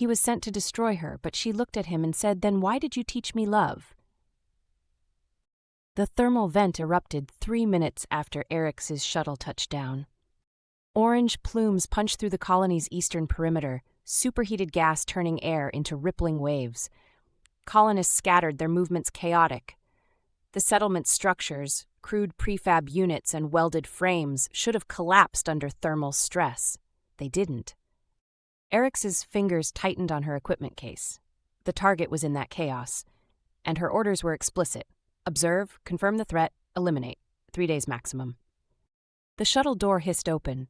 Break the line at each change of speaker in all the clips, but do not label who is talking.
He was sent to destroy her, but she looked at him and said, "Then why did you teach me love?" The thermal vent erupted 3 minutes after Eryx's shuttle touched down. Orange plumes punched through the colony's eastern perimeter, superheated gas turning air into rippling waves. Colonists scattered, their movements chaotic. The settlement's structures, crude prefab units and welded frames, should have collapsed under thermal stress. They didn't. Eryx's fingers tightened on her equipment case. The target was in that chaos, and her orders were explicit. Observe, confirm the threat, eliminate. 3 days maximum. The shuttle door hissed open.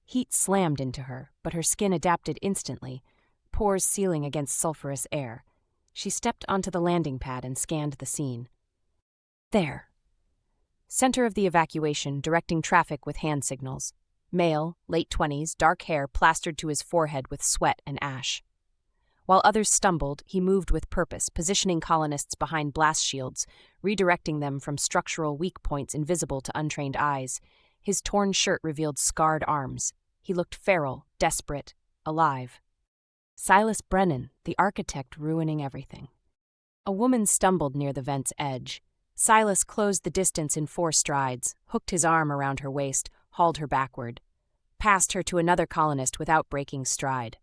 Heat slammed into her, but her skin adapted instantly, pores sealing against sulfurous air. She stepped onto the landing pad and scanned the scene. There. Center of the evacuation, directing traffic with hand signals. Male, late 20s, dark hair plastered to his forehead with sweat and ash. While others stumbled, he moved with purpose, positioning colonists behind blast shields, redirecting them from structural weak points invisible to untrained eyes. His torn shirt revealed scarred arms. He looked feral, desperate, alive. Silas Brennan, the architect ruining everything. A woman stumbled near the vent's edge. Silas closed the distance in 4 strides, hooked his arm around her waist, hauled her backward, passed her to another colonist without breaking stride.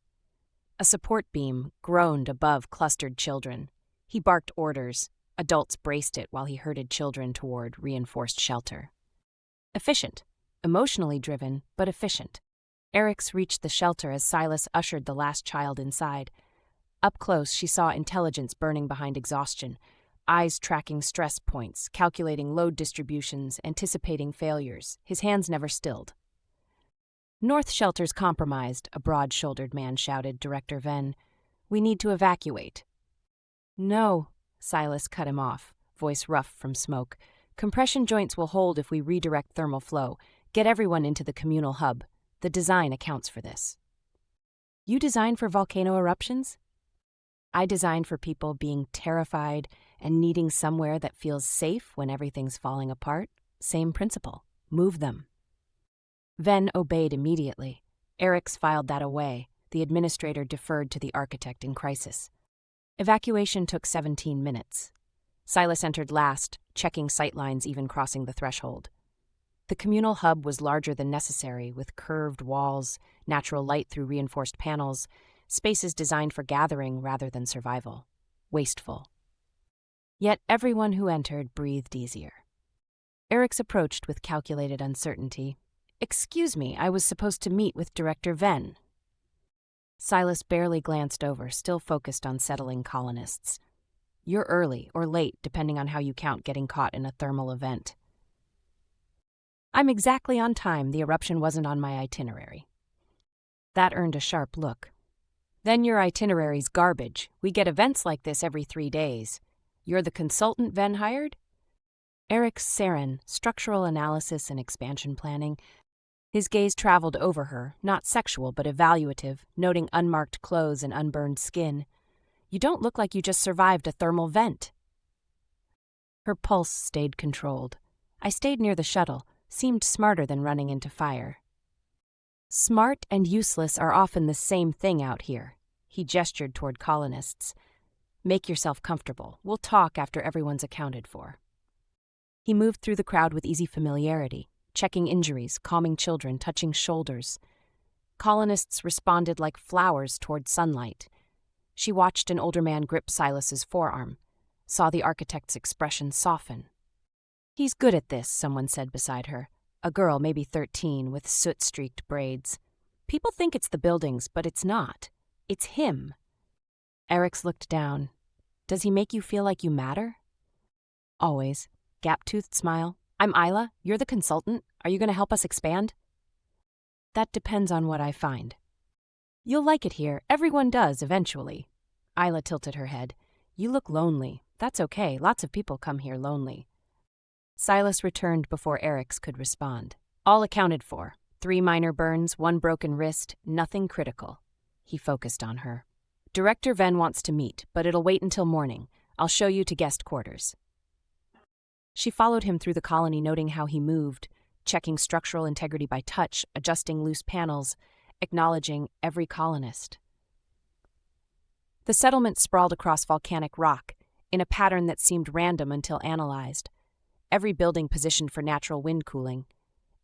A support beam groaned above clustered children. He barked orders. Adults braced it while he herded children toward reinforced shelter. Efficient. Emotionally driven, but efficient. Eryx reached the shelter as Silas ushered the last child inside. Up close, she saw intelligence burning behind exhaustion, eyes tracking stress points, calculating load distributions, anticipating failures. His hands never stilled. "North shelter's compromised," a broad-shouldered man shouted, Director Venn. "We need to evacuate." "No," Silas cut him off, voice rough from smoke. "Compression joints will hold if we redirect thermal flow. Get everyone into the communal hub. The design accounts for this." "You design for volcano eruptions?" "I design for people being terrified and needing somewhere that feels safe when everything's falling apart. Same principle. Move them." Venn obeyed immediately. Eryx filed that away. The administrator deferred to the architect in crisis. Evacuation took 17 minutes. Silas entered last, checking sightlines even crossing the threshold. The communal hub was larger than necessary, with curved walls, natural light through reinforced panels, spaces designed for gathering rather than survival. Wasteful. Yet everyone who entered breathed easier. Eryx approached with calculated uncertainty. "Excuse me, I was supposed to meet with Director Venn." Silas barely glanced over, still focused on settling colonists. "You're early or late, depending on how you count getting caught in a thermal event." "I'm exactly on time. The eruption wasn't on my itinerary." That earned a sharp look. "Then your itinerary's garbage. We get events like this every 3 days. You're the consultant Venn hired?" Eryx Saren, structural analysis and expansion planning. His gaze traveled over her, not sexual but evaluative, noting unmarked clothes and unburned skin. "You don't look like you just survived a thermal vent." Her pulse stayed controlled. "I stayed near the shuttle, seemed smarter than running into fire." "Smart and useless are often the same thing out here." He gestured toward colonists. "Make yourself comfortable. We'll talk after everyone's accounted for." He moved through the crowd with easy familiarity, checking injuries, calming children, touching shoulders. Colonists responded like flowers toward sunlight. She watched an older man grip Silas's forearm, saw the architect's expression soften. "He's good at this," someone said beside her. A girl, maybe 13, with soot-streaked braids. "People think it's the buildings, but it's not. It's him." Eryx looked down. "Does he make you feel like you matter?" "Always." Gap-toothed smile. "I'm Isla. You're the consultant. Are you going to help us expand?" "That depends on what I find." "You'll like it here. Everyone does, eventually." Isla tilted her head. "You look lonely. That's okay. Lots of people come here lonely." Silas returned before Eryx could respond. "All accounted for. 3 minor burns, 1 broken wrist, nothing critical." He focused on her. "Director Venn wants to meet, but it'll wait until morning. I'll show you to guest quarters." She followed him through the colony, noting how he moved, checking structural integrity by touch, adjusting loose panels, acknowledging every colonist. The settlement sprawled across volcanic rock, in a pattern that seemed random until analyzed. Every building positioned for natural wind cooling.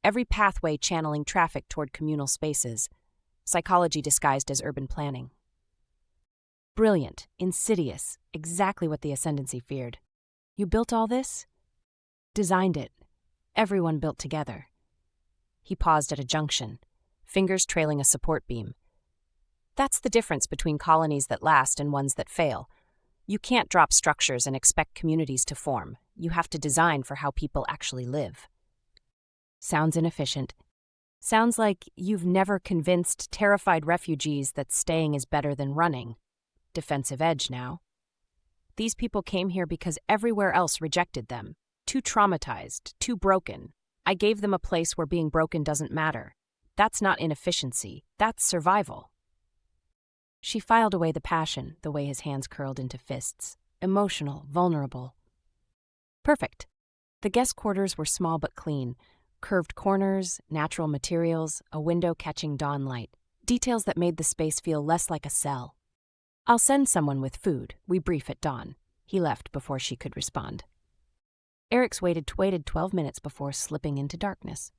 Every pathway channeling traffic toward communal spaces. Psychology disguised as urban planning. Brilliant, insidious, exactly what the Ascendancy feared. You built all this? Designed it. Everyone built together. He paused at a junction, fingers trailing a support beam. That's the difference between colonies that last and ones that fail. You can't drop structures and expect communities to form. You have to design for how people actually live. Sounds inefficient. Sounds like you've never convinced terrified refugees that staying is better than running. Defensive edge now. These people came here because everywhere else rejected them. Too traumatized, too broken. I gave them a place where being broken doesn't matter. That's not inefficiency. That's survival. She filed away the passion, the way his hands curled into fists. Emotional, vulnerable. Perfect. The guest quarters were small but clean. Curved corners, natural materials, a window catching dawn light. Details that made the space feel less like a cell. I'll send someone with food. We brief at dawn. He left before she could respond. Eryx waited 12 minutes before slipping into darkness.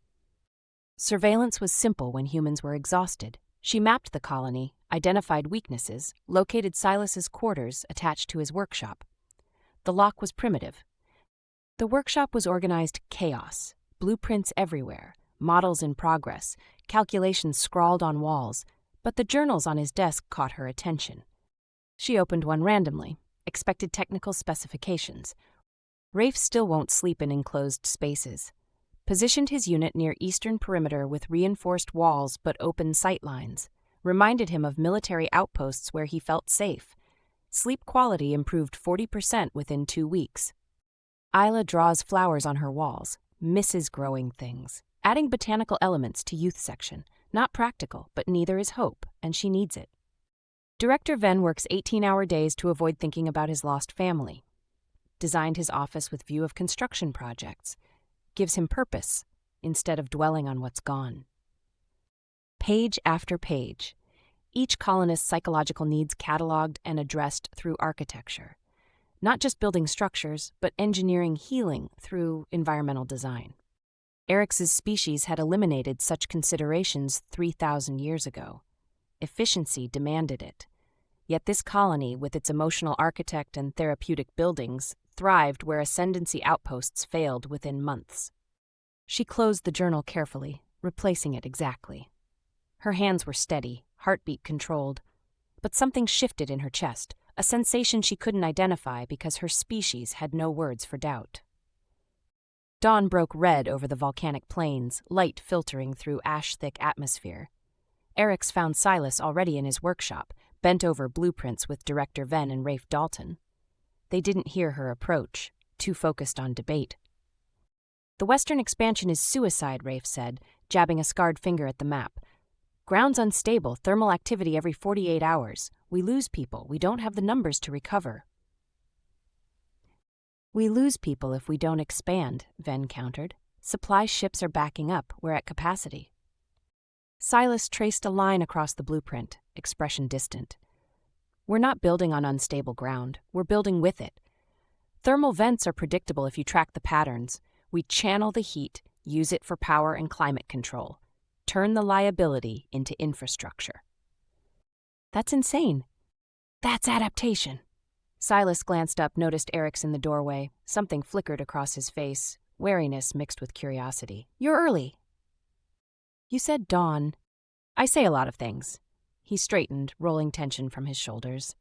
Surveillance was simple when humans were exhausted. She mapped the colony, identified weaknesses, located Silas's quarters attached to his workshop. The lock was primitive. The workshop was organized chaos, blueprints everywhere, models in progress, calculations scrawled on walls, but the journals on his desk caught her attention. She opened one randomly, expected technical specifications. Rafe still won't sleep in enclosed spaces. Positioned his unit near eastern perimeter with reinforced walls but open sightlines. Reminded him of military outposts where he felt safe. Sleep quality improved 40% within 2 weeks. Isla draws flowers on her walls, misses growing things, adding botanical elements to youth section. Not practical, but neither is Hope, and she needs it. Director Venn works 18-hour days to avoid thinking about his lost family. Designed his office with view of construction projects. Gives him purpose, instead of dwelling on what's gone. Page after page. Each colonist's psychological needs cataloged and addressed through architecture. Not just building structures, but engineering healing through environmental design. Eryx's species had eliminated such considerations 3,000 years ago. Efficiency demanded it. Yet this colony, with its emotional architect and therapeutic buildings, thrived where ascendancy outposts failed within months. She closed the journal carefully, replacing it exactly. Her hands were steady, heartbeat controlled, but something shifted in her chest, a sensation she couldn't identify because her species had no words for doubt. Dawn broke red over the volcanic plains, light filtering through ash-thick atmosphere. Eryx found Silas already in his workshop, bent over blueprints with Director Venn and Rafe Dalton. They didn't hear her approach, too focused on debate. The western expansion is suicide, Rafe said, jabbing a scarred finger at the map. Ground's unstable, thermal activity every 48 hours. We lose people. We don't have the numbers to recover. We lose people if we don't expand, Venn countered. Supply ships are backing up. We're at capacity. Silas traced a line across the blueprint, expression distant. We're not building on unstable ground. We're building with it. Thermal vents are predictable if you track the patterns. We channel the heat, use it for power and climate control. Turn the liability into infrastructure. That's insane. That's adaptation. Silas glanced up, noticed Eryx in the doorway. Something flickered across his face, wariness mixed with curiosity. You're early. You said dawn. I say a lot of things. He straightened, rolling tension from his shoulders.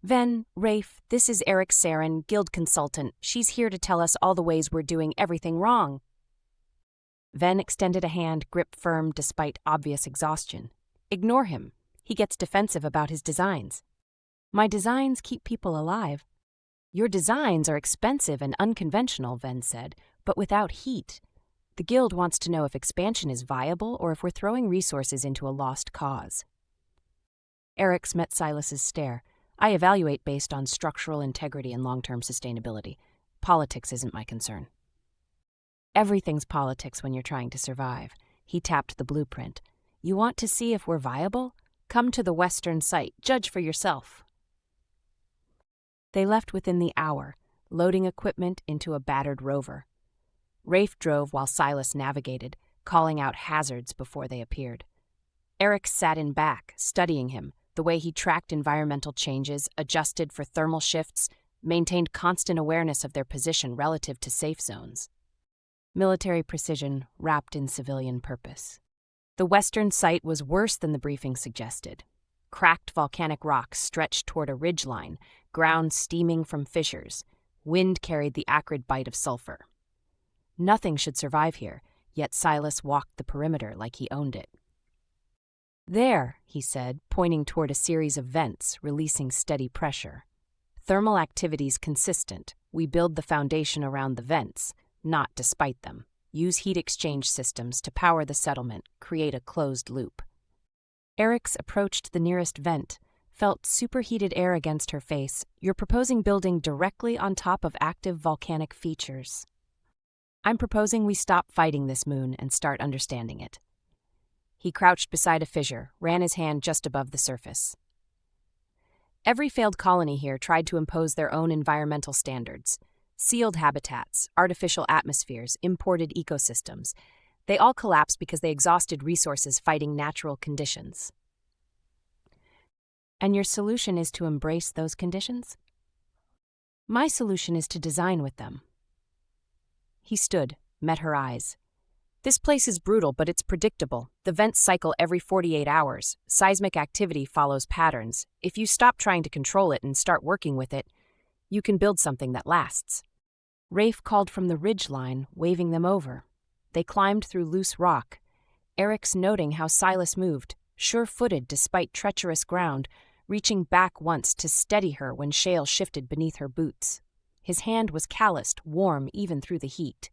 Venn, Rafe, this is Eryx Saren, guild consultant. She's here to tell us all the ways we're doing everything wrong. Venn extended a hand, grip firm despite obvious exhaustion. Ignore him. He gets defensive about his designs. My designs keep people alive. Your designs are expensive and unconventional, Venn said, but without heat. The guild wants to know if expansion is viable or if we're throwing resources into a lost cause. Eryx met Silas's stare. I evaluate based on structural integrity and long-term sustainability. Politics isn't my concern. Everything's politics when you're trying to survive. He tapped the blueprint. You want to see if we're viable? Come to the western site. Judge for yourself. They left within the hour, loading equipment into a battered rover. Rafe drove while Silas navigated, calling out hazards before they appeared. Eryx sat in back, studying him, the way he tracked environmental changes, adjusted for thermal shifts, maintained constant awareness of their position relative to safe zones. Military precision wrapped in civilian purpose. The western site was worse than the briefing suggested. Cracked volcanic rocks stretched toward a ridgeline, ground steaming from fissures. Wind carried the acrid bite of sulfur. Nothing should survive here, yet Silas walked the perimeter like he owned it. There, he said, pointing toward a series of vents, releasing steady pressure. Thermal activity's consistent. We build the foundation around the vents, not despite them. Use heat exchange systems to power the settlement, create a closed loop. Eryx approached the nearest vent, felt superheated air against her face. You're proposing building directly on top of active volcanic features. I'm proposing we stop fighting this moon and start understanding it. He crouched beside a fissure, ran his hand just above the surface. Every failed colony here tried to impose their own environmental standards. Sealed habitats, artificial atmospheres, imported ecosystems. They all collapsed because they exhausted resources fighting natural conditions. And your solution is to embrace those conditions? My solution is to design with them. He stood, met her eyes. This place is brutal, but it's predictable. The vents cycle every 48 hours. Seismic activity follows patterns. If you stop trying to control it and start working with it, you can build something that lasts. Rafe called from the ridgeline, waving them over. They climbed through loose rock, Eryx noting how Silas moved, sure-footed despite treacherous ground, reaching back once to steady her when shale shifted beneath her boots. His hand was calloused, warm even through the heat.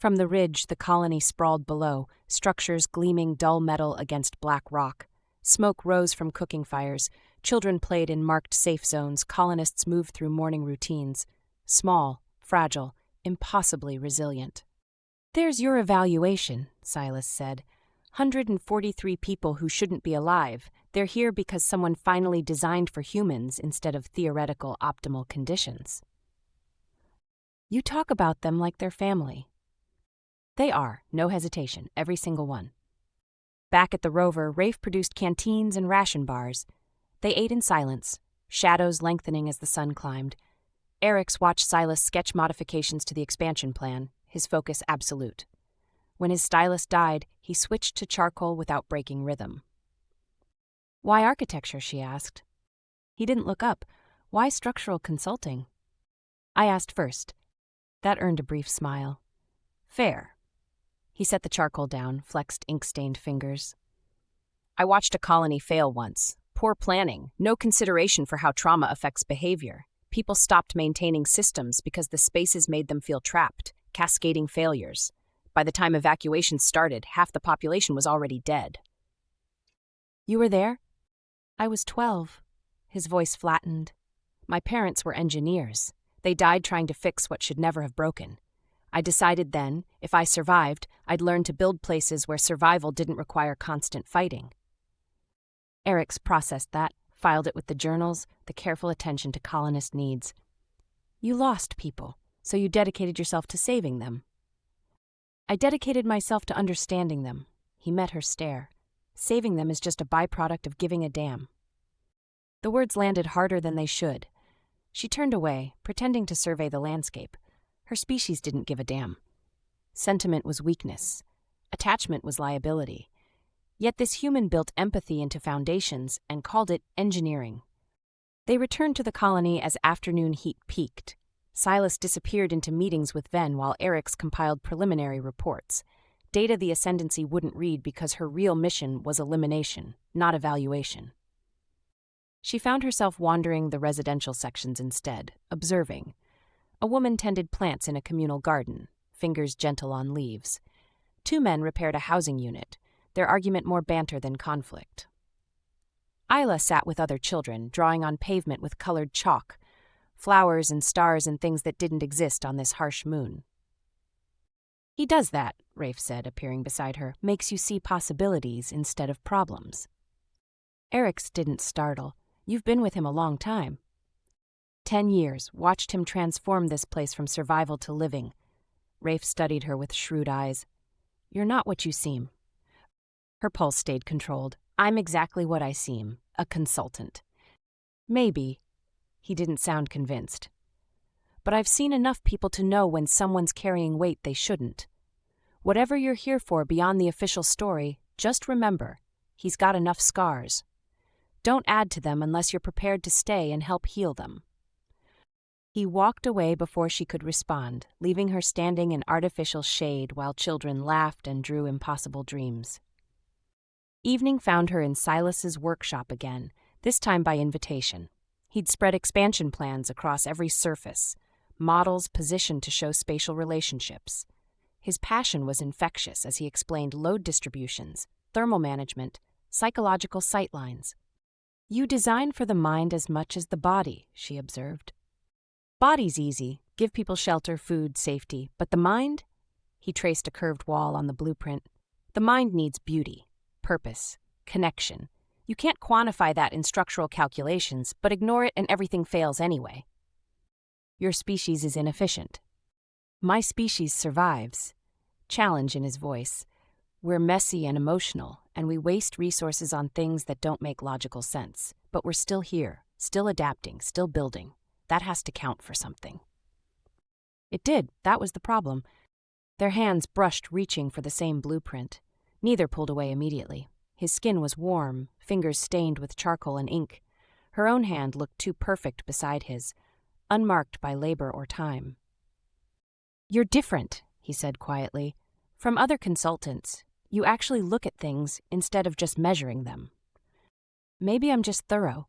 From the ridge, the colony sprawled below, structures gleaming dull metal against black rock. Smoke rose from cooking fires. Children played in marked safe zones. Colonists moved through morning routines. Small, fragile, impossibly resilient. There's your evaluation, Silas said. 143 people who shouldn't be alive. They're here because someone finally designed for humans instead of theoretical optimal conditions. You talk about them like they're family. They are, no hesitation, every single one. Back at the rover, Rafe produced canteens and ration bars. They ate in silence, shadows lengthening as the sun climbed. Eryx watched Silas sketch modifications to the expansion plan, his focus absolute. When his stylus died, he switched to charcoal without breaking rhythm. Why architecture, she asked. He didn't look up. Why structural consulting? I asked first. That earned a brief smile. Fair. He set the charcoal down, flexed ink-stained fingers. I watched a colony fail once. Poor planning, no consideration for how trauma affects behavior. People stopped maintaining systems because the spaces made them feel trapped, cascading failures. By the time evacuations started, half the population was already dead. You were there? I was 12. His voice flattened. My parents were engineers. They died trying to fix what should never have broken. I decided then, if I survived, I'd learn to build places where survival didn't require constant fighting. Eryx processed that, filed it with the journals, the careful attention to colonist needs. You lost people, so you dedicated yourself to saving them. I dedicated myself to understanding them. He met her stare. Saving them is just a byproduct of giving a damn. The words landed harder than they should. She turned away, pretending to survey the landscape. Her species didn't give a damn. Sentiment was weakness. Attachment was liability. Yet this human built empathy into foundations and called it engineering. They returned to the colony as afternoon heat peaked. Silas disappeared into meetings with Ven while Eryx compiled preliminary reports. Data the Ascendancy wouldn't read because her real mission was elimination, not evaluation. She found herself wandering the residential sections instead, observing. A woman tended plants in a communal garden, fingers gentle on leaves. 2 men repaired a housing unit, their argument more banter than conflict. Isla sat with other children, drawing on pavement with colored chalk, flowers and stars and things that didn't exist on this harsh moon. He does that, Rafe said, appearing beside her, makes you see possibilities instead of problems. Eryx didn't startle. You've been with him a long time. 10 years, watched him transform this place from survival to living. Rafe studied her with shrewd eyes. You're not what you seem. Her pulse stayed controlled. I'm exactly what I seem, a consultant. Maybe. He didn't sound convinced. But I've seen enough people to know when someone's carrying weight they shouldn't. Whatever you're here for beyond the official story, just remember, he's got enough scars. Don't add to them unless you're prepared to stay and help heal them. He walked away before she could respond, leaving her standing in artificial shade while children laughed and drew impossible dreams. Evening found her in Silas's workshop again, this time by invitation. He'd spread expansion plans across every surface, models positioned to show spatial relationships. His passion was infectious as he explained load distributions, thermal management, psychological sightlines. You design for the mind as much as the body, she observed. Body's easy, give people shelter, food, safety, but the mind? He traced a curved wall on the blueprint. The mind needs beauty, purpose, connection. You can't quantify that in structural calculations, but ignore it and everything fails anyway. Your species is inefficient. My species survives. Challenge in his voice. We're messy and emotional, and we waste resources on things that don't make logical sense. But we're still here, still adapting, still building. That has to count for something. It did. That was the problem. Their hands brushed, reaching for the same blueprint. Neither pulled away immediately. His skin was warm, fingers stained with charcoal and ink. Her own hand looked too perfect beside his, unmarked by labor or time. You're different, he said quietly. From other consultants, you actually look at things instead of just measuring them. Maybe I'm just thorough.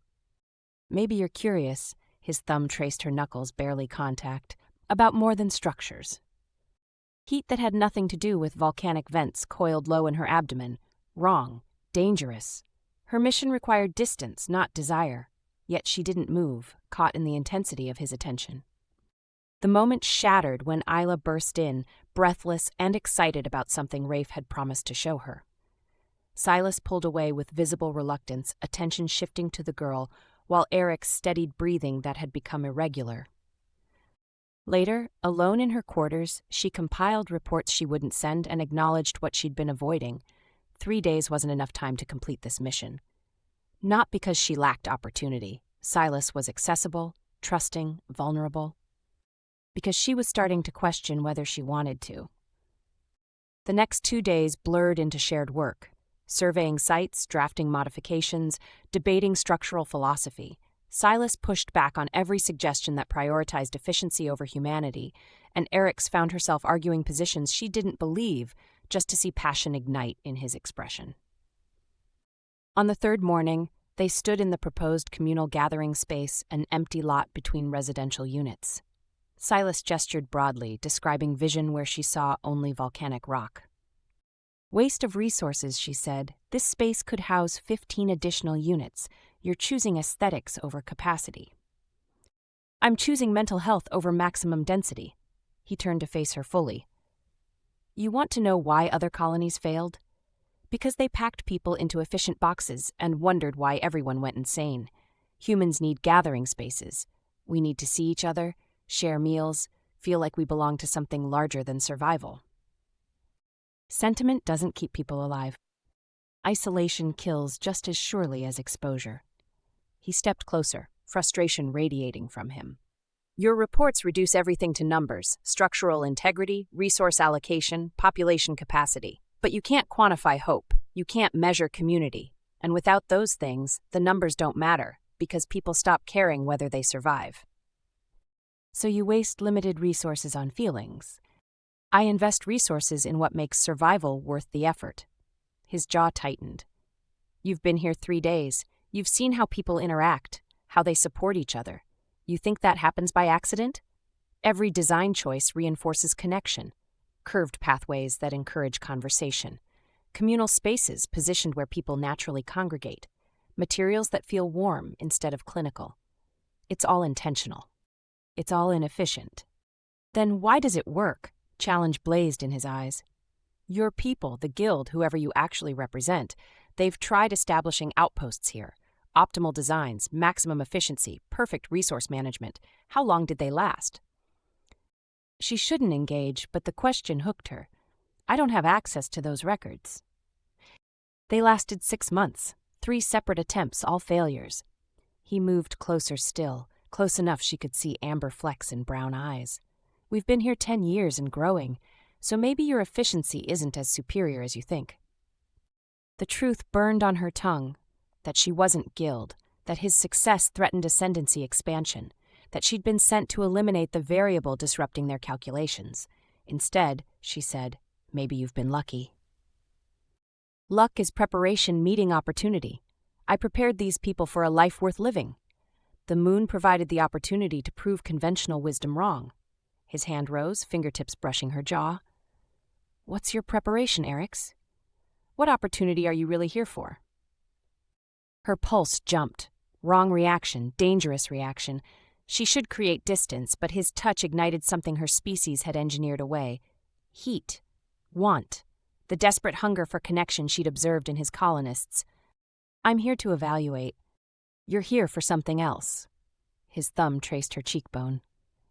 Maybe you're curious, his thumb traced her knuckles, barely contact, about more than structures. Heat that had nothing to do with volcanic vents coiled low in her abdomen. Wrong. Dangerous. Her mission required distance, not desire. Yet she didn't move, caught in the intensity of his attention. The moment shattered when Isla burst in, breathless and excited about something Rafe had promised to show her. Silas pulled away with visible reluctance, attention shifting to the girl, while Eryx steadied breathing that had become irregular. Later, alone in her quarters, she compiled reports she wouldn't send and acknowledged what she'd been avoiding. 3 days wasn't enough time to complete this mission. Not because she lacked opportunity. Silas was accessible, trusting, vulnerable. Because she was starting to question whether she wanted to. The next 2 days blurred into shared work, surveying sites, drafting modifications, debating structural philosophy. Silas pushed back on every suggestion that prioritized efficiency over humanity, and Eryx found herself arguing positions she didn't believe just to see passion ignite in his expression. On the third morning, they stood in the proposed communal gathering space, an empty lot between residential units. Silas gestured broadly, describing vision where she saw only volcanic rock. Waste of resources, she said. This space could house 15 additional units. You're choosing aesthetics over capacity. I'm choosing mental health over maximum density. He turned to face her fully. You want to know why other colonies failed? Because they packed people into efficient boxes and wondered why everyone went insane. Humans need gathering spaces. We need to see each other, share meals, feel like we belong to something larger than survival. Sentiment doesn't keep people alive. Isolation kills just as surely as exposure. He stepped closer, frustration radiating from him. Your reports reduce everything to numbers: structural integrity, resource allocation, population capacity. But you can't quantify hope. You can't measure community. And without those things, the numbers don't matter, because people stop caring whether they survive. So you waste limited resources on feelings. I invest resources in what makes survival worth the effort. His jaw tightened. You've been here 3 days. You've seen how people interact, how they support each other. You think that happens by accident? Every design choice reinforces connection. Curved pathways that encourage conversation. Communal spaces positioned where people naturally congregate. Materials that feel warm instead of clinical. It's all intentional. It's all inefficient. Then why does it work? Challenge blazed in his eyes. Your people, the guild, whoever you actually represent, they've tried establishing outposts here. optimal designs, maximum efficiency, perfect resource management. How long did they last? She shouldn't engage, but the question hooked her. I don't have access to those records. They lasted 6 months, 3 separate attempts, all failures. He moved closer still, close enough she could see amber flecks in brown eyes. We've been here 10 years and growing, so maybe your efficiency isn't as superior as you think. The truth burned on her tongue, that she wasn't Guild, that his success threatened ascendancy expansion, that she'd been sent to eliminate the variable disrupting their calculations. Instead, she said, maybe you've been lucky. Luck is preparation meeting opportunity. I prepared these people for a life worth living. The moon provided the opportunity to prove conventional wisdom wrong. His hand rose, fingertips brushing her jaw. What's your preparation, Eryx? What opportunity are you really here for? Her pulse jumped. Wrong reaction, dangerous reaction. She should create distance, but his touch ignited something her species had engineered away. Heat. Want. The desperate hunger for connection she'd observed in his colonists. I'm here to evaluate. You're here for something else. His thumb traced her cheekbone.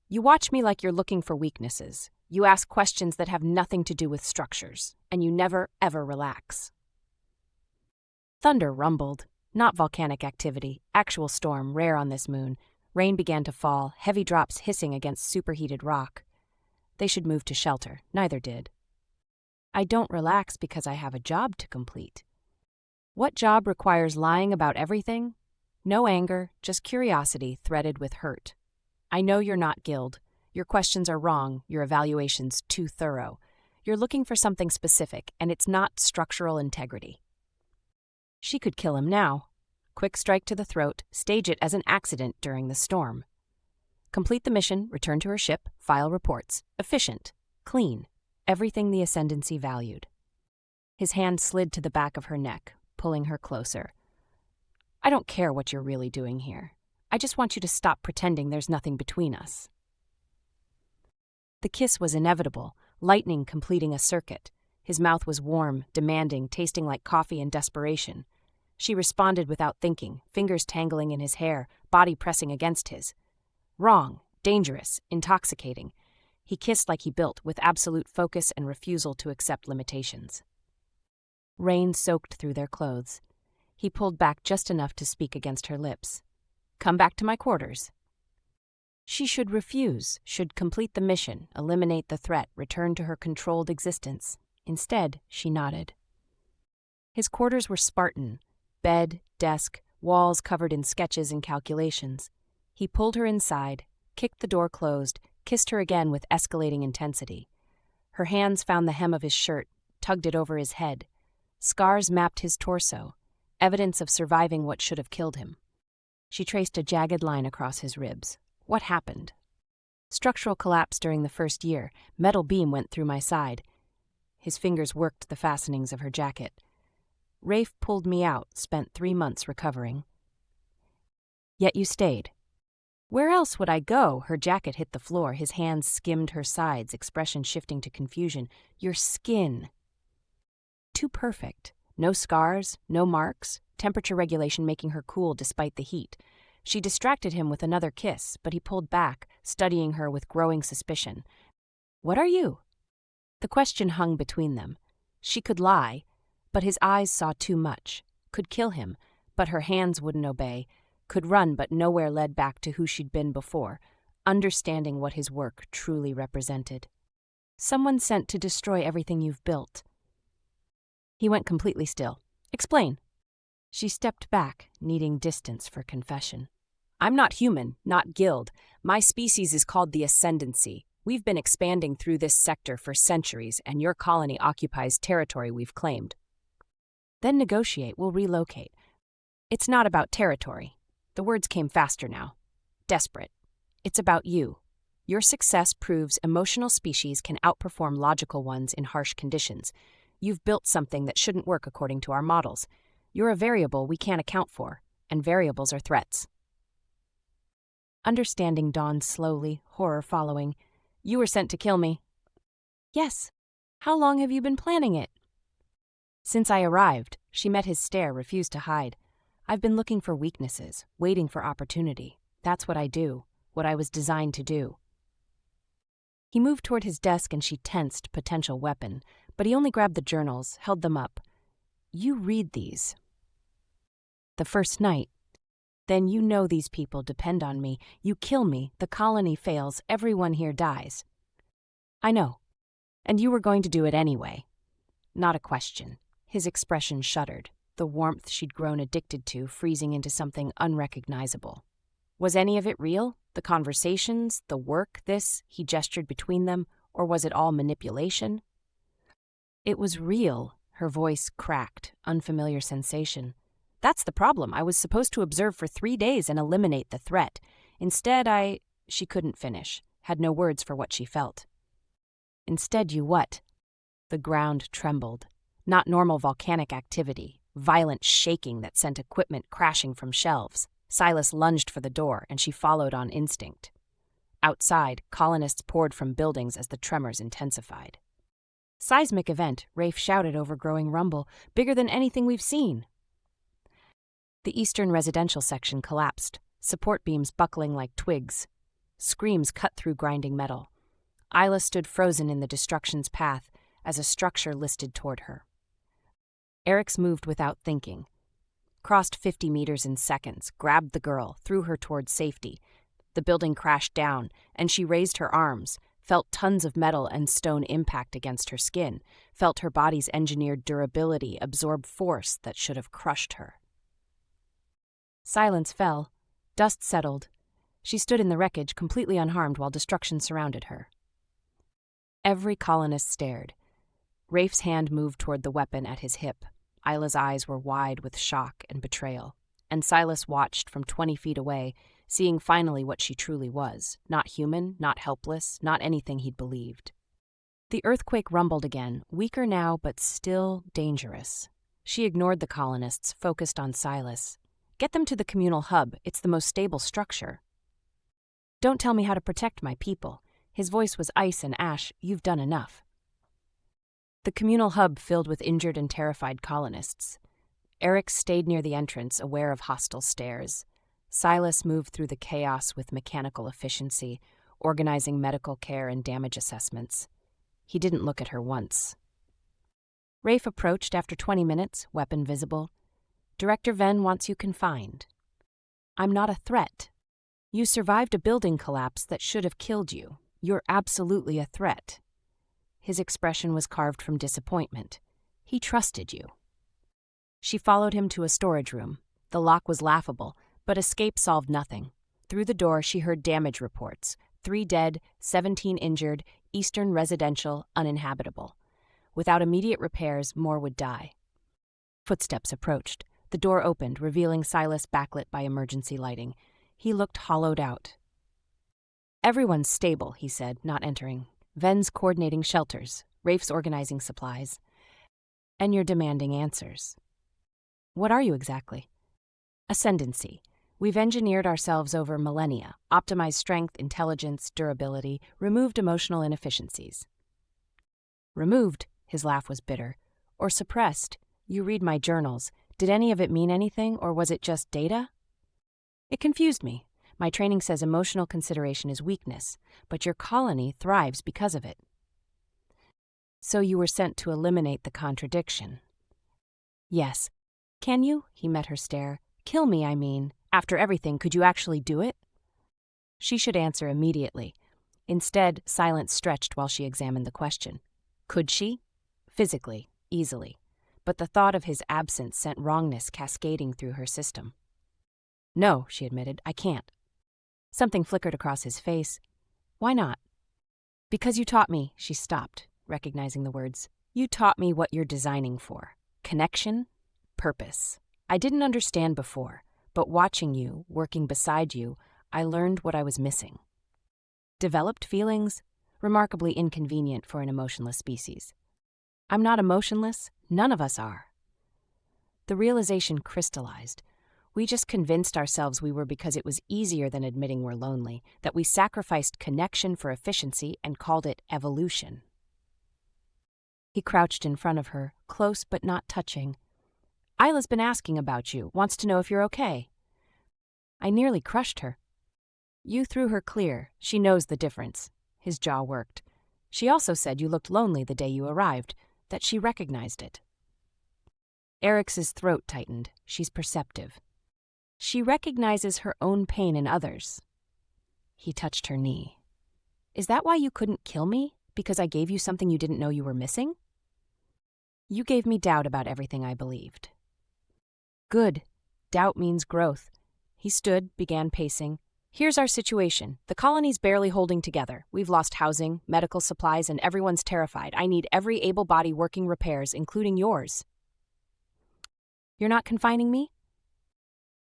You watch me like you're looking for weaknesses. You ask questions that have nothing to do with structures, and you never, ever relax. Thunder rumbled. Not volcanic activity, actual storm, rare on this moon. Rain began to fall, heavy drops hissing against superheated rock. They should move to shelter. Neither did. I don't relax because I have a job to complete. What job requires lying about everything? No anger, just curiosity threaded with hurt. I know you're not Guild. Your questions are wrong, your evaluation's too thorough. You're looking for something specific, and it's not structural integrity. She could kill him now. Quick strike to the throat, stage it as an accident during the storm. Complete the mission, return to her ship, file reports. Efficient. Clean. Everything the Ascendancy valued. His hand slid to the back of her neck, pulling her closer. I don't care what you're really doing here. I just want you to stop pretending there's nothing between us. The kiss was inevitable, lightning completing a circuit. His mouth was warm, demanding, tasting like coffee and desperation. She responded without thinking, fingers tangling in his hair, body pressing against his. Wrong, dangerous, intoxicating. He kissed like he built, with absolute focus and refusal to accept limitations. Rain soaked through their clothes. He pulled back just enough to speak against her lips. Come back to my quarters. She should refuse, should complete the mission, eliminate the threat, return to her controlled existence. Instead, she nodded. His quarters were Spartan. Bed, desk, walls covered in sketches and calculations. He pulled her inside, kicked the door closed, kissed her again with escalating intensity. Her hands found the hem of his shirt, tugged it over his head. Scars mapped his torso, evidence of surviving what should have killed him. She traced a jagged line across his ribs. What happened? Structural collapse during the first year. Metal beam went through my side. His fingers worked the fastenings of her jacket. Rafe pulled me out, spent 3 months recovering. Yet you stayed. Where else would I go? Her jacket hit the floor, his hands skimmed her sides, expression shifting to confusion. Your skin. Too perfect. No scars, no marks, temperature regulation making her cool despite the heat. She distracted him with another kiss, but he pulled back, studying her with growing suspicion. What are you? The question hung between them. She could lie, but his eyes saw too much. Could kill him, but her hands wouldn't obey. Could run, but nowhere led back to who she'd been before, understanding what his work truly represented. Someone sent to destroy everything you've built. He went completely still. Explain. She stepped back, needing distance for confession. I'm not human, not Guild. My species is called the Ascendancy. We've been expanding through this sector for centuries, and your colony occupies territory we've claimed. Then negotiate, we'll relocate. It's not about territory. The words came faster now. Desperate. It's about you. Your success proves emotional species can outperform logical ones in harsh conditions. You've built something that shouldn't work according to our models. You're a variable we can't account for, and variables are threats. Understanding dawned slowly, horror following. You were sent to kill me. Yes. How long have you been planning it? Since I arrived. She met his stare, refused to hide. I've been looking for weaknesses, waiting for opportunity. That's what I do, what I was designed to do. He moved toward his desk and she tensed, potential weapon, but he only grabbed the journals, held them up. You read these. The first night. Then you know these people depend on me. You kill me, the colony fails, everyone here dies. I know. And you were going to do it anyway. Not a question. His expression shuddered, the warmth she'd grown addicted to freezing into something unrecognizable. Was any of it real? The conversations, the work, this, he gestured between them, or was it all manipulation? It was real, her voice cracked, unfamiliar sensation. That's the problem. I was supposed to observe for 3 days and eliminate the threat. Instead, She couldn't finish, had no words for what she felt. Instead, you what? The ground trembled. Not normal volcanic activity, violent shaking that sent equipment crashing from shelves. Silas lunged for the door, and she followed on instinct. Outside, colonists poured from buildings as the tremors intensified. Seismic event, Rafe shouted over growing rumble, bigger than anything we've seen. The eastern residential section collapsed, support beams buckling like twigs. Screams cut through grinding metal. Isla stood frozen in the destruction's path as a structure listed toward her. Eryx moved without thinking. Crossed 50 meters in seconds, grabbed the girl, threw her toward safety. The building crashed down, and she raised her arms, felt tons of metal and stone impact against her skin, felt her body's engineered durability absorb force that should have crushed her. Silence fell. Dust settled. She stood in the wreckage, completely unharmed while destruction surrounded her. Every colonist stared. Rafe's hand moved toward the weapon at his hip. Isla's eyes were wide with shock and betrayal, and Silas watched from 20 feet away, seeing finally what she truly was, not human, not helpless, not anything he'd believed. The earthquake rumbled again, weaker now but still dangerous. She ignored the colonists, focused on Silas. Get them to the communal hub, it's the most stable structure. Don't tell me how to protect my people. His voice was ice and ash, you've done enough. The communal hub filled with injured and terrified colonists. Eryx stayed near the entrance, aware of hostile stares. Silas moved through the chaos with mechanical efficiency, organizing medical care and damage assessments. He didn't look at her once. Rafe approached after 20 minutes, weapon visible. Director Venn wants you confined. I'm not a threat. You survived a building collapse that should have killed you. You're absolutely a threat. His expression was carved from disappointment. He trusted you. She followed him to a storage room. The lock was laughable, but escape solved nothing. Through the door, she heard damage reports. 3 dead, 17 injured, eastern residential, uninhabitable. Without immediate repairs, more would die. Footsteps approached. The door opened, revealing Silas backlit by emergency lighting. He looked hollowed out. Everyone's stable, he said, not entering. Venn's coordinating shelters, Rafe's organizing supplies. And you're demanding answers. What are you exactly? Ascendancy. We've engineered ourselves over millennia, optimized strength, intelligence, durability, removed emotional inefficiencies. Removed, his laugh was bitter. Or suppressed. You read my journals. Did any of it mean anything, or was it just data? It confused me. My training says emotional consideration is weakness, but your colony thrives because of it. So you were sent to eliminate the contradiction. Yes. Can you? He met her stare. Kill me, I mean. After everything, could you actually do it? She should answer immediately. Instead, silence stretched while she examined the question. Could she? Physically, easily. But the thought of his absence sent wrongness cascading through her system. No, she admitted, I can't. Something flickered across his face. Why not? Because you taught me, she stopped, recognizing the words. You taught me what you're designing for. Connection, purpose. I didn't understand before, but watching you, working beside you, I learned what I was missing. Developed feelings, remarkably inconvenient for an emotionless species. I'm not emotionless, none of us are. The realization crystallized. We just convinced ourselves we were because it was easier than admitting we're lonely, that we sacrificed connection for efficiency and called it evolution. He crouched in front of her, close but not touching. Isla's been asking about you, wants to know if you're okay. I nearly crushed her. You threw her clear. She knows the difference. His jaw worked. She also said you looked lonely the day you arrived, that she recognized it. Eryx's throat tightened. She's perceptive. She recognizes her own pain in others. He touched her knee. Is that why you couldn't kill me? Because I gave you something you didn't know you were missing? You gave me doubt about everything I believed. Good. Doubt means growth. He stood, began pacing. Here's our situation. The colony's barely holding together. We've lost housing, medical supplies, and everyone's terrified. I need every able body working repairs, including yours. You're not confining me?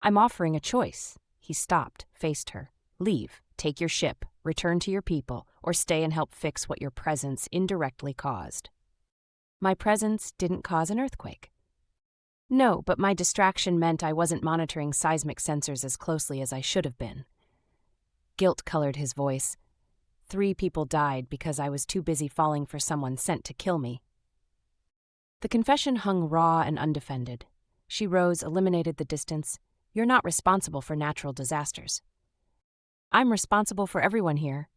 I'm offering a choice. He stopped, faced her. Leave, take your ship, return to your people, or stay and help fix what your presence indirectly caused. My presence didn't cause an earthquake. No, but my distraction meant I wasn't monitoring seismic sensors as closely as I should have been. Guilt colored his voice. 3 people died because I was too busy falling for someone sent to kill me. The confession hung raw and undefended. She rose, eliminated the distance. You're not responsible for natural disasters. I'm responsible for everyone here.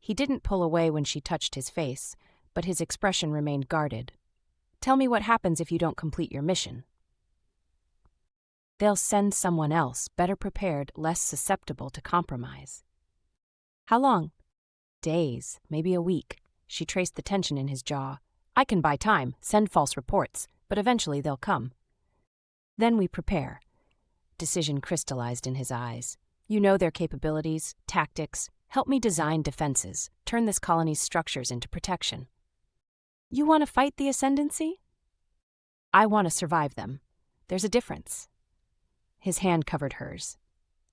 He didn't pull away when she touched his face, but his expression remained guarded. Tell me what happens if you don't complete your mission. They'll send someone else, better prepared, less susceptible to compromise. How long? Days, maybe a week. She traced the tension in his jaw. I can buy time, send false reports, but eventually they'll come. Then we prepare. Decision crystallized in his eyes. You know their capabilities, tactics. Help me design defenses, turn this colony's structures into protection. You want to fight the ascendancy? I want to survive them. There's a difference. His hand covered hers.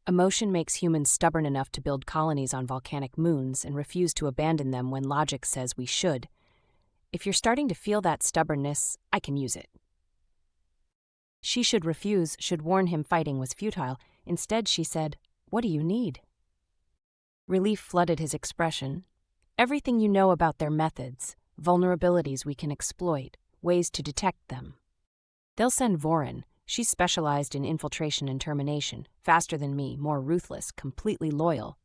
Emotion makes humans stubborn enough to build colonies on volcanic moons and refuse to abandon them when logic says we should. If you're starting to feel that stubbornness, I can use it. She should refuse, should warn him fighting was futile. Instead, she said, What do you need? Relief flooded his expression. Everything you know about their methods, vulnerabilities we can exploit, ways to detect them. They'll send Vorin. She's specialized in infiltration and termination, faster than me, more ruthless, completely loyal.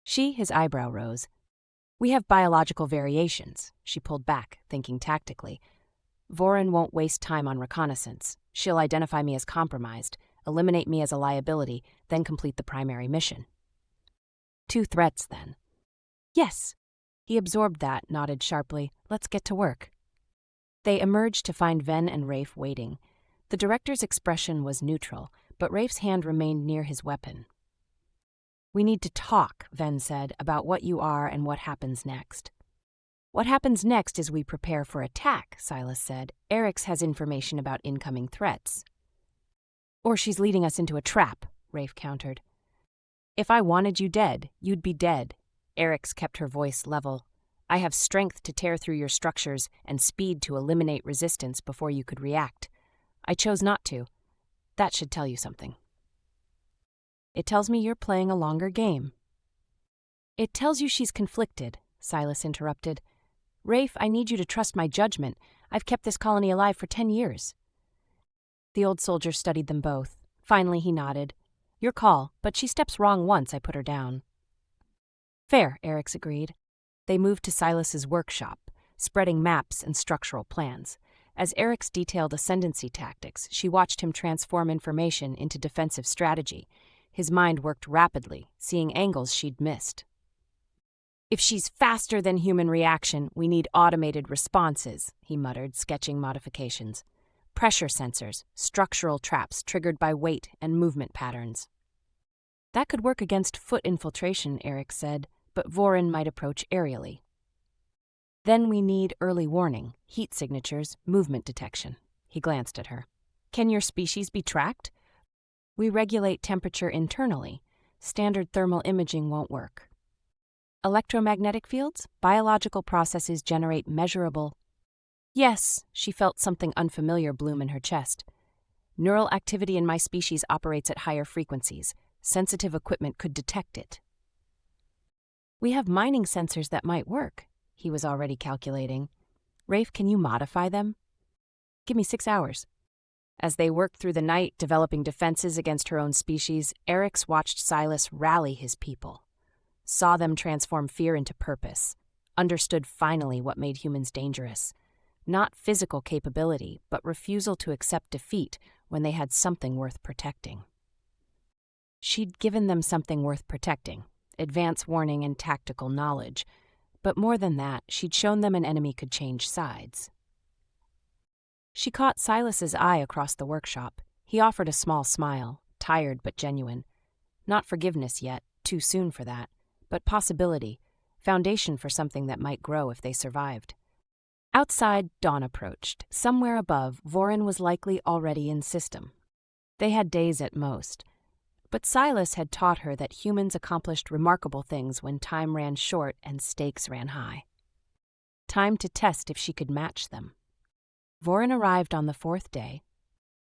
His eyebrow rose. We have biological variations. She pulled back, thinking tactically. Vorin won't waste time on reconnaissance. She'll identify me as compromised, eliminate me as a liability, then complete the primary mission. 2 threats, then. Yes. He absorbed that, nodded sharply. Let's get to work. They emerged to find Ven and Rafe waiting. The director's expression was neutral, but Rafe's hand remained near his weapon. We need to talk, Ven said, about what you are and what happens next. What happens next is we prepare for attack, Silas said. Eryx has information about incoming threats. Or she's leading us into a trap, Rafe countered. If I wanted you dead, you'd be dead. Eryx kept her voice level. I have strength to tear through your structures and speed to eliminate resistance before you could react. I chose not to. That should tell you something. It tells me you're playing a longer game. It tells you she's conflicted, Silas interrupted. Rafe, I need you to trust my judgment. I've kept this colony alive for 10 years. The old soldier studied them both. Finally, he nodded. Your call, but she steps wrong once I put her down. Fair, Eryx agreed. They moved to Silas's workshop, spreading maps and structural plans. As Eryx detailed ascendancy tactics, she watched him transform information into defensive strategy. His mind worked rapidly, seeing angles she'd missed. If she's faster than human reaction, we need automated responses, he muttered, sketching modifications. Pressure sensors, structural traps triggered by weight and movement patterns. That could work against foot infiltration, Eryx said, but Vorin might approach aerially. Then we need early warning, heat signatures, movement detection. He glanced at her. Can your species be tracked? We regulate temperature internally. Standard thermal imaging won't work. Electromagnetic fields? Biological processes generate measurable. Yes, she felt something unfamiliar bloom in her chest. Neural activity in my species operates at higher frequencies. Sensitive equipment could detect it. We have mining sensors that might work. He was already calculating. Rafe, can you modify them? Give me 6 hours. As they worked through the night, developing defenses against her own species, Eryx watched Silas rally his people, saw them transform fear into purpose, understood finally what made humans dangerous. Not physical capability, but refusal to accept defeat when they had something worth protecting. She'd given them something worth protecting, advance warning and tactical knowledge, but more than that, she'd shown them an enemy could change sides. She caught Silas's eye across the workshop. He offered a small smile, tired but genuine. Not forgiveness yet, too soon for that, but possibility, foundation for something that might grow if they survived. Outside, dawn approached. Somewhere above, Vorin was likely already in system. They had days at most. But Silas had taught her that humans accomplished remarkable things when time ran short and stakes ran high. Time to test if she could match them. Vorin arrived on the fourth day.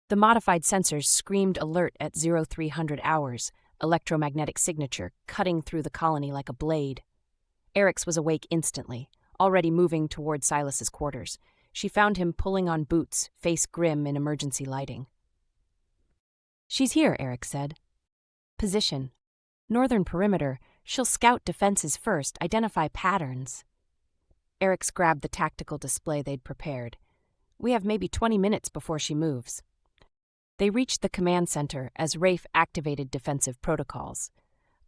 The modified sensors screamed alert at 0300 hours, electromagnetic signature cutting through the colony like a blade. Eryx was awake instantly, already moving toward Silas's quarters. She found him pulling on boots, face grim in emergency lighting. "She's here," Eryx said. "Position. Northern perimeter. She'll scout defenses first, identify patterns." Eryx grabbed the tactical display they'd prepared. "We have maybe 20 minutes before she moves." They reached the command center as Rafe activated defensive protocols.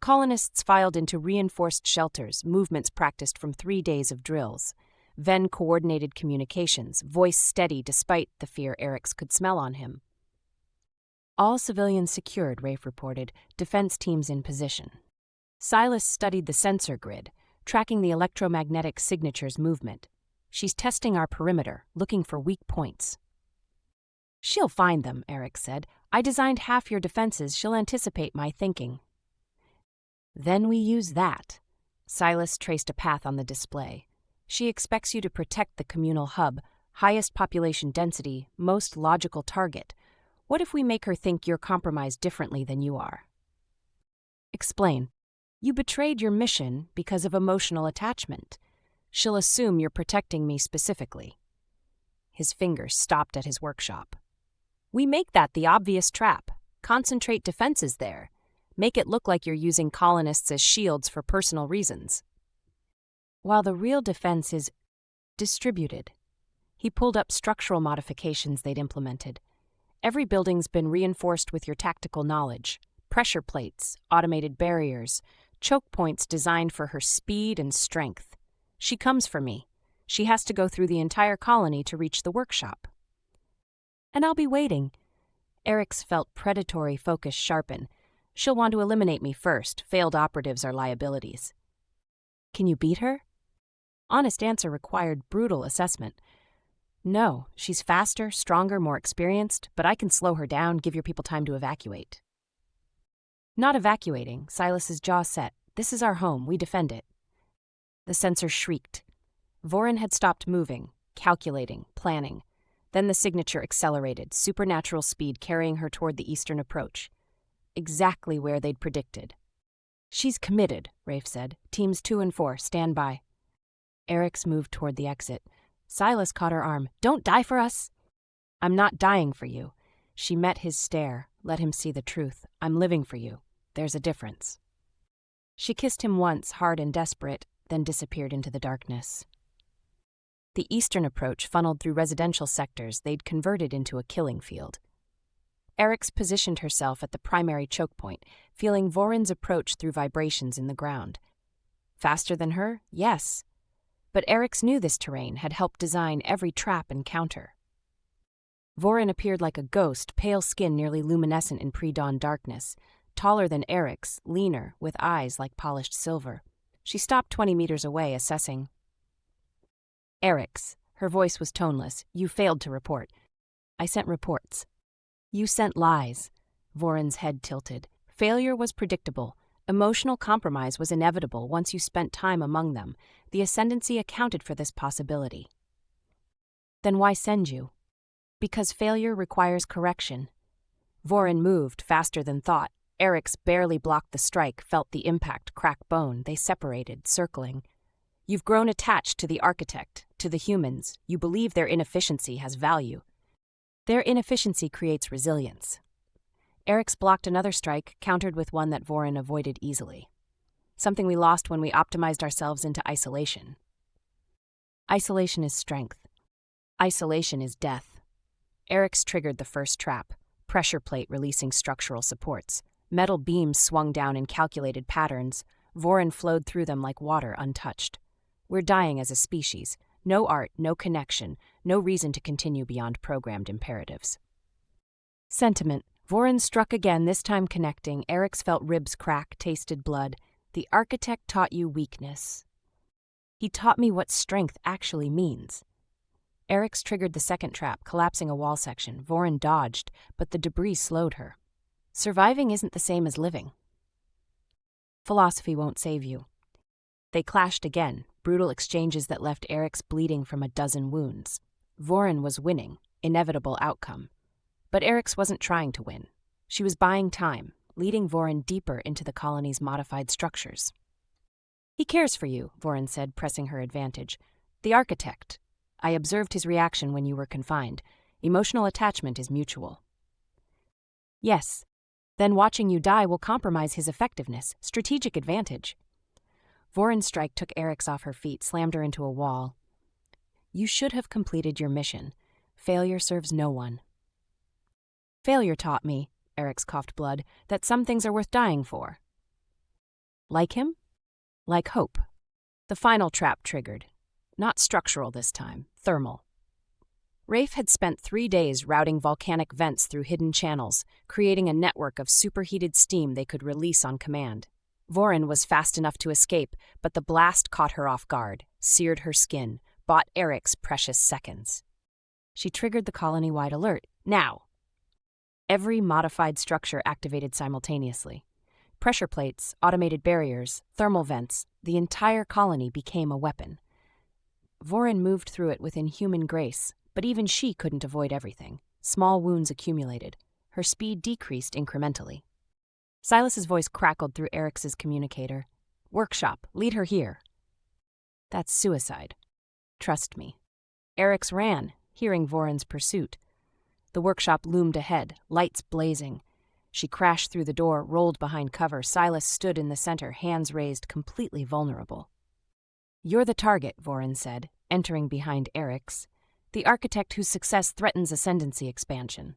Colonists filed into reinforced shelters, movements practiced from 3 days of drills. Ven coordinated communications, voice steady despite the fear Eryx could smell on him. "All civilians secured," Rafe reported, defense teams in position. Silas studied the sensor grid, tracking the electromagnetic signature's movement. "She's testing our perimeter, looking for weak points." "She'll find them," Eryx said. "I designed half your defenses. She'll anticipate my thinking." "Then we use that." Silas traced a path on the display. "She expects you to protect the communal hub, highest population density, most logical target. What if we make her think you're compromised differently than you are?" "Explain." "You betrayed your mission because of emotional attachment. She'll assume you're protecting me specifically." His fingers stopped at his workshop. "We make that the obvious trap. Concentrate defenses there. Make it look like you're using colonists as shields for personal reasons. While the real defense is distributed." He pulled up structural modifications they'd implemented. "Every building's been reinforced with your tactical knowledge. Pressure plates, automated barriers, choke points designed for her speed and strength. She comes for me. She has to go through the entire colony to reach the workshop." "And I'll be waiting." Eryx felt predatory focus sharpen. "She'll want to eliminate me first. Failed operatives are liabilities." "Can you beat her?" Honest answer required brutal assessment. "No, she's faster, stronger, more experienced, but I can slow her down, give your people time to evacuate." "Not evacuating." Silas's jaw set. "This is our home. We defend it." The sensor shrieked. Vorin had stopped moving, calculating, planning. Then the signature accelerated, supernatural speed carrying her toward the eastern approach. Exactly where they'd predicted. "She's committed," Rafe said. "Teams 2 and 4, stand by." Eryx moved toward the exit. Silas caught her arm. "Don't die for us." "I'm not dying for you." She met his stare, let him see the truth. "I'm living for you. There's a difference." She kissed him once, hard and desperate, then disappeared into the darkness. The eastern approach funneled through residential sectors they'd converted into a killing field. Eryx positioned herself at the primary choke point, feeling Vorin's approach through vibrations in the ground. Faster than her? Yes. But Eryx knew this terrain, had helped design every trap and counter. Vorin appeared like a ghost, pale skin nearly luminescent in pre-dawn darkness, taller than Eryx, leaner, with eyes like polished silver. She stopped 20 meters away, assessing. "Eryx," her voice was toneless, "you failed to report." "I sent reports." "You sent lies." Vorin's head tilted. "Failure was predictable. Emotional compromise was inevitable once you spent time among them. The ascendancy accounted for this possibility." "Then why send you?" "Because failure requires correction." Vorin moved faster than thought. Eryx barely blocked the strike, felt the impact crack bone. They separated, circling. "You've grown attached to the architect, to the humans. You believe their inefficiency has value." Their inefficiency creates resilience. Eryx blocked another strike, countered with one that Vorin avoided easily. Something we lost when we optimized ourselves into isolation. Isolation is strength. Isolation is death. Eryx triggered the first trap, pressure plate releasing structural supports. Metal beams swung down in calculated patterns. Vorin flowed through them like water untouched. We're dying as a species. No art, no connection, no reason to continue beyond programmed imperatives. Sentiment. Vorin struck again, this time connecting. Eryx felt ribs crack, tasted blood. The architect taught you weakness. He taught me what strength actually means. Eryx triggered the second trap, collapsing a wall section. Vorin dodged, but the debris slowed her. Surviving isn't the same as living. Philosophy won't save you. They clashed again, brutal exchanges that left Eryx bleeding from a dozen wounds. Vorin was winning, inevitable outcome. But Eryx wasn't trying to win. She was buying time, leading Vorin deeper into the colony's modified structures. He cares for you, Vorin said, pressing her advantage. The architect. I observed his reaction when you were confined. Emotional attachment is mutual. Yes. Then watching you die will compromise his effectiveness, strategic advantage. Vorin's strike took Eryx off her feet, slammed her into a wall. You should have completed your mission. Failure serves no one. Failure taught me, Eryx coughed blood, that some things are worth dying for. Like him? Like hope. The final trap triggered. Not structural this time, thermal. Rafe had spent 3 days routing volcanic vents through hidden channels, creating a network of superheated steam they could release on command. Vorin was fast enough to escape, but the blast caught her off guard, seared her skin, bought Eryx precious seconds. She triggered the colony-wide alert. Now! Every modified structure activated simultaneously. Pressure plates, automated barriers, thermal vents, the entire colony became a weapon. Vorin moved through it with inhuman grace, but even she couldn't avoid everything. Small wounds accumulated. Her speed decreased incrementally. Silas's voice crackled through Eryx's communicator. Workshop, lead her here. That's suicide. Trust me. Eryx ran, hearing Vorin's pursuit. The workshop loomed ahead, lights blazing. She crashed through the door, rolled behind cover. Silas stood in the center, hands raised, completely vulnerable. You're the target, Vorin said, entering behind Eryx, the architect whose success threatens ascendancy expansion.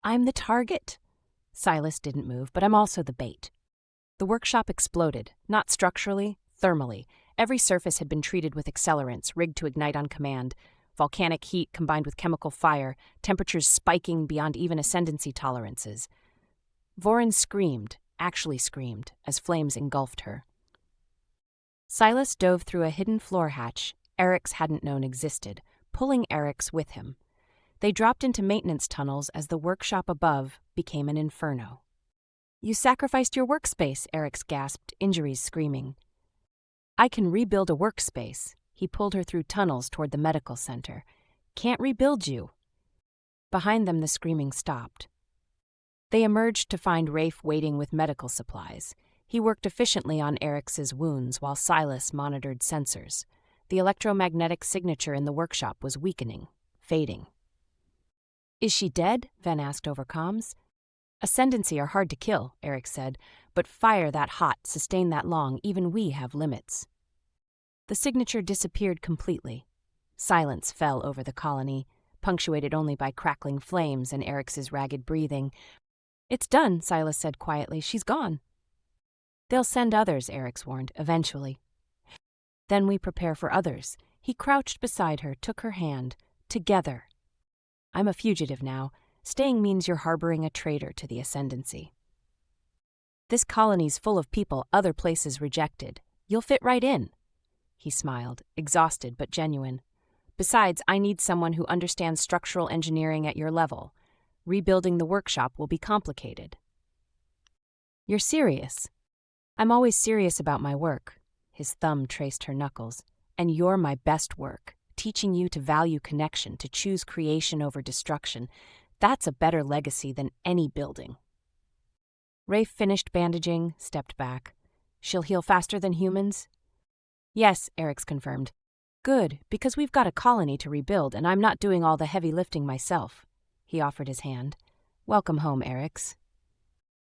I'm the target? Silas didn't move, but I'm also the bait. The workshop exploded, not structurally, thermally. Every surface had been treated with accelerants, rigged to ignite on command. Volcanic heat combined with chemical fire, temperatures spiking beyond even ascendancy tolerances. Vorin screamed, actually screamed, as flames engulfed her. Silas dove through a hidden floor hatch Eryx hadn't known existed, pulling Eryx with him. They dropped into maintenance tunnels as the workshop above became an inferno. You sacrificed your workspace, Eryx gasped, injuries screaming. I can rebuild a workspace. He pulled her through tunnels toward the medical center. Can't rebuild you. Behind them, the screaming stopped. They emerged to find Rafe waiting with medical supplies. He worked efficiently on Eryx's wounds while Silas monitored sensors. The electromagnetic signature in the workshop was weakening, fading. Is she dead? Ven asked over comms. Ascendancy are hard to kill, Eryx said, but fire that hot, sustain that long, even we have limits. The signature disappeared completely. Silence fell over the colony, punctuated only by crackling flames and Eryx's ragged breathing. It's done, Silas said quietly. She's gone. They'll send others, Eryx warned, eventually. Then we prepare for others. He crouched beside her, took her hand. Together. I'm a fugitive now. Staying means you're harboring a traitor to the ascendancy. This colony's full of people other places rejected. You'll fit right in. He smiled, exhausted but genuine. Besides, I need someone who understands structural engineering at your level. Rebuilding the workshop will be complicated. You're serious. I'm always serious about my work. His thumb traced her knuckles. And you're my best work, teaching you to value connection, to choose creation over destruction. That's a better legacy than any building. Rafe finished bandaging, stepped back. She'll heal faster than humans? Yes, Eryx confirmed. Good, because we've got a colony to rebuild and I'm not doing all the heavy lifting myself. He offered his hand. Welcome home, Eryx.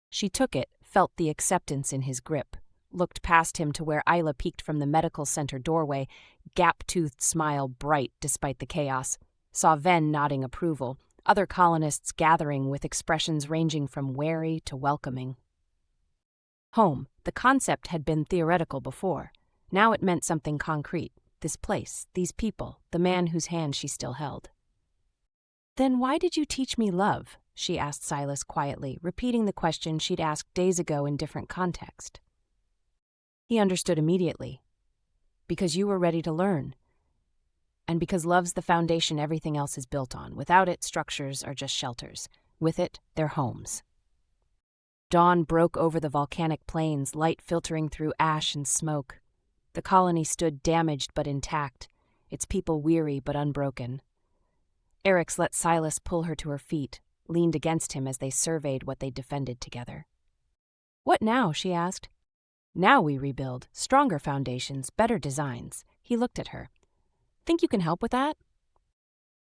She took it, felt the acceptance in his grip, looked past him to where Isla peeked from the medical center doorway, gap-toothed smile bright despite the chaos, saw Ven nodding approval, other colonists gathering with expressions ranging from wary to welcoming. Home, the concept had been theoretical before. Now it meant something concrete. This place, these people, the man whose hand she still held. Then why did you teach me love? She asked Silas quietly, repeating the question she'd asked days ago in different context. He understood immediately. Because you were ready to learn. And because love's the foundation everything else is built on. Without it, structures are just shelters. With it, they're homes. Dawn broke over the volcanic plains, light filtering through ash and smoke. The colony stood damaged but intact, its people weary but unbroken. Eryx let Silas pull her to her feet, leaned against him as they surveyed what they defended together. What now? She asked. Now we rebuild, stronger foundations, better designs. He looked at her. Think you can help with that?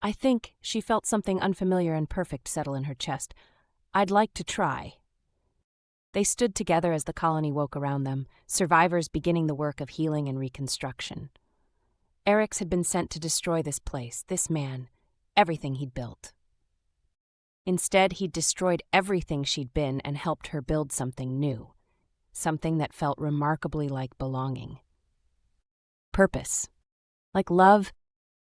I think. She felt something unfamiliar and perfect settle in her chest. I'd like to try. They stood together as the colony woke around them, survivors beginning the work of healing and reconstruction. Eryx had been sent to destroy this place, this man, everything he'd built. Instead, he'd destroyed everything she'd been and helped her build something new, something that felt remarkably like belonging. Purpose. Like love,